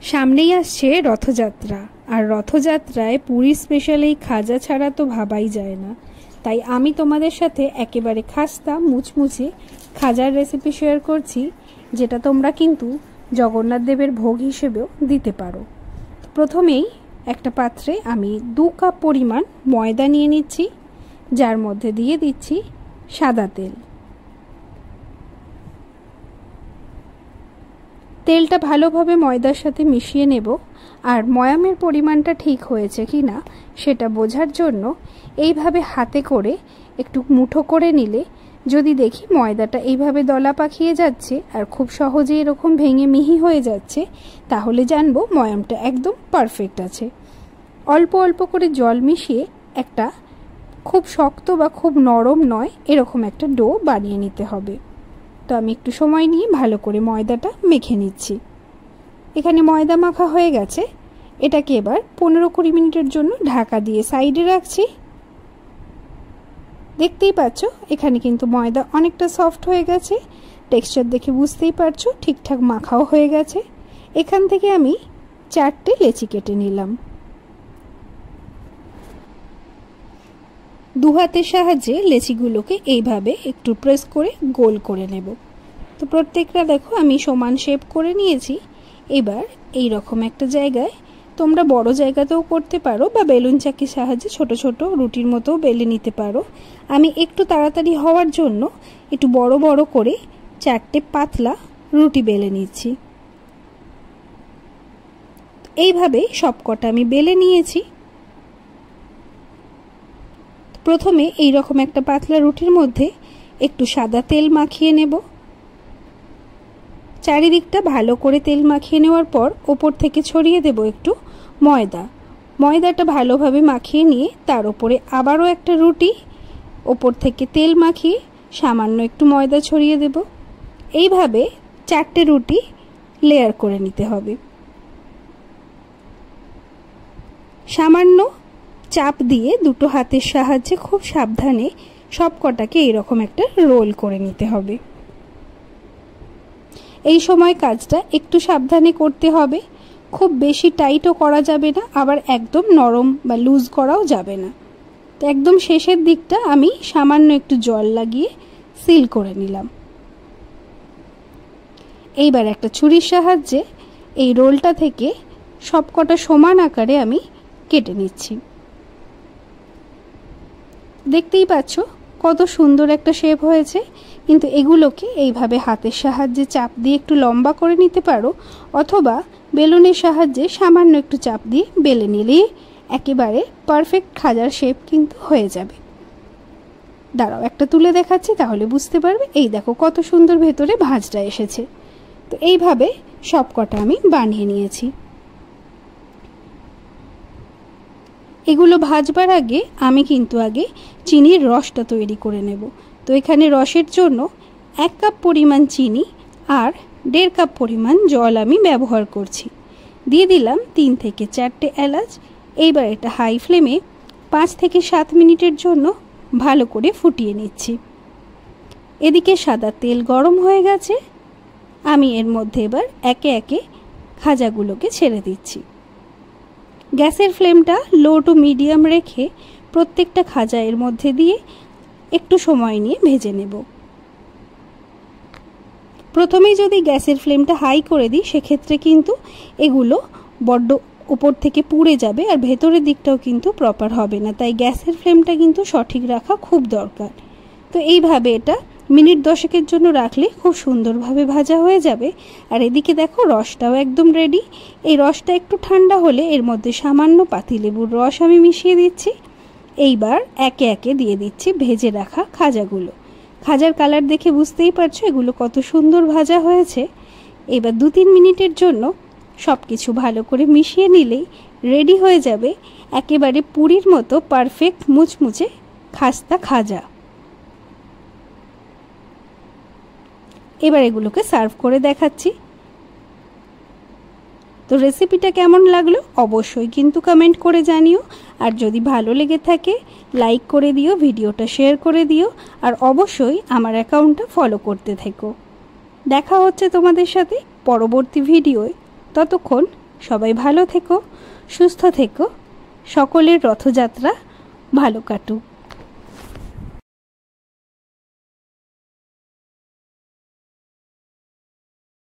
সামনেই আসছে রথযাত্রা, আর রথযাত্রায় পুরীর স্পেশাল এই খাজা ছাড়া তো ভাবাই যায় না। তাই আমি তোমাদের সাথে একেবারে খাস্তা মুচমুচে খাজার রেসিপি শেয়ার করছি, যেটা তোমরা কিন্তু জগন্নাথ দেবের ভোগ হিসেবেও দিতে পারো। প্রথমেই একটা পাত্রে আমি 2 কাপ পরিমাণ ময়দা নিয়ে নিচ্ছি, যার মধ্যে দিয়ে দিচ্ছি সাদা তেল। তেলটা ভালোভাবে ময়দার সাথে মিশিয়ে নেব, আর ময়ামের পরিমাণটা ঠিক হয়েছে কি না সেটা বোঝার জন্য এইভাবে হাতে করে একটু মুঠো করে নিলে যদি দেখি ময়দাটা এইভাবে দলা পাকিয়ে যাচ্ছে আর খুব সহজে এরকম ভেঙে মিহি হয়ে যাচ্ছে, তাহলে জানবো ময়ামটা একদম পারফেক্ট আছে। অল্প অল্প করে জল মিশিয়ে একটা খুব শক্ত বা খুব নরম নয় এরকম একটা ডো বানিয়ে নিতে হবে। তো আমি একটু সময় নিয়ে ভালো করে ময়দাটা মেখে নিচ্ছি। এখানে ময়দা মাখা হয়ে গেছে, এটাকে এবার 15-20 মিনিটের জন্য ঢাকা দিয়ে সাইডে রাখছি। দেখতেই পাচ্ছ এখানে কিন্তু ময়দা অনেকটা সফট হয়ে গেছে, টেক্সচার দেখে বুঝতেই পারছো ঠিকঠাক মাখাও হয়ে গেছে। এখান থেকে আমি 4টে লেচি কেটে নিলাম। 2 হাতের সাহায্যে লেচিগুলোকে এইভাবে একটু প্রেস করে গোল করে নেব। তো প্রত্যেকটা দেখো আমি সমান শেপ করে নিয়েছি। এবার এই রকম একটা জায়গায়, তোমরা বড় জায়গাতেও করতে পারো বা বেলুন চাকির সাহায্যে ছোট ছোট রুটির মতো বেলে নিতে পারো। আমি একটু তাড়াতাড়ি হওয়ার জন্য একটু বড় বড় করে 4টে পাতলা রুটি বেলে নিচ্ছি। এইভাবে সবকটা আমি বেলে নিয়েছি। প্রথমে এই রকম একটা পাতলা রুটির মধ্যে একটু সাদা তেল মাখিয়ে নেব। চারিদিকটা ভালো করে তেল মাখিয়ে নেওয়ার পর ওপর থেকে ছড়িয়ে দেব একটু ময়দা। ময়দাটা ভালোভাবে মাখিয়ে নিয়ে তার উপরে আবারও একটা রুটি, ওপর থেকে তেল মাখিয়ে সামান্য একটু ময়দা ছড়িয়ে দেব। এইভাবে 4টে রুটি লেয়ার করে নিতে হবে। সামান্য চাপ দিয়ে দুটো হাতের সাহায্যে খুব সাবধানে সবকটাকে এইরকম একটা রোল করে নিতে হবে। এই সময় কাজটা একটু সাবধানে করতে হবে, খুব বেশি টাইটও করা যাবে না, আবার একদম নরম বা লুজ করাও যাবে না। তো একদম শেষের দিকটা আমি সামান্য একটু জল লাগিয়ে সিল করে নিলাম। এইবার একটা ছুরির সাহায্যে এই রোলটা থেকে সবকটা সমান আকারে আমি কেটে নিচ্ছি। দেখতেই পাচ্ছ কত সুন্দর একটা শেপ হয়েছে। কিন্তু এগুলোকে এইভাবে হাতের সাহায্যে চাপ দিয়ে একটু লম্বা করে নিতে পারো, অথবা বেলুনের সাহায্যে সামান্য একটু চাপ দিয়ে বেলে নিলেই একেবারে পারফেক্ট খাজার শেপ কিন্তু হয়ে যাবে। দাঁড়াও একটা তুলে দেখাচ্ছি, তাহলে বুঝতে পারবে। এই দেখো কত সুন্দর ভেতরে ভাঁজটা এসেছে। তো এইভাবে সবকটা আমি বানিয়ে নিয়েছি। এগুলো ভাজবার আগে আমি কিন্তু আগে চিনির রসটা তৈরি করে নেব। তো এখানে রসের জন্য 1 কাপ পরিমাণ চিনি আর 1.5 কাপ পরিমাণ জল আমি ব্যবহার করছি। দিয়ে দিলাম 3 থেকে 4টে এলাচ। এইবার এটা হাই ফ্লেমে 5 থেকে 7 মিনিটের জন্য ভালো করে ফুটিয়ে নিচ্ছি। এদিকে সাদা তেল গরম হয়ে গেছে, আমি এর মধ্যে এবার একে একে খাজাগুলোকে ছেড়ে দিচ্ছি। গ্যাসের ফ্লেমটা লো টু মিডিয়াম রেখে প্রত্যেকটা খাজা এর মধ্যে দিয়ে একটু সময় নিয়ে ভেজে নেব। প্রথমেই যদি গ্যাসের ফ্লেমটা হাই করে দিই সেক্ষেত্রে কিন্তু এগুলো বড্ড উপর থেকে পুড়ে যাবে আর ভেতরের দিকটাও কিন্তু প্রপার হবে না। তাই গ্যাসের ফ্লেমটা কিন্তু সঠিক রাখা খুব দরকার। তো এইভাবে এটা মিনিট 10-এর জন্য রাখলে খুব সুন্দরভাবে ভাজা হয়ে যাবে। আর এদিকে দেখো রসটাও একদম রেডি। এই রসটা একটু ঠান্ডা হলে এর মধ্যে সামান্য পাতিলেবুর রস আমি মিশিয়ে দিচ্ছি। এইবার একে একে দিয়ে দিচ্ছি ভেজে রাখা খাজাগুলো। খাজার কালার দেখে বুঝতেই পারছো এগুলো কত সুন্দর ভাজা হয়েছে। এবার 2-3 মিনিটের জন্য সব কিছু ভালো করে মিশিয়ে নিলেই রেডি হয়ে যাবে একেবারে পুরীর মতো পারফেক্ট মুচমুচে খাস্তা খাজা। এবার এগুলোকে সার্ভ করে দেখাচ্ছি। তো রেসিপিটা কেমন লাগলো অবশ্যই কিন্তু কমেন্ট করে জানিও। আর যদি ভালো লেগে থাকে লাইক করে দিও, ভিডিওটা শেয়ার করে দিও, আর অবশ্যই আমার অ্যাকাউন্টটা ফলো করতে থেকো। দেখা হচ্ছে তোমাদের সাথে পরবর্তী ভিডিওয়। ততক্ষণ সবাই ভালো থেকো, সুস্থ থেকো, সকলের রথযাত্রা ভালো কাটুক।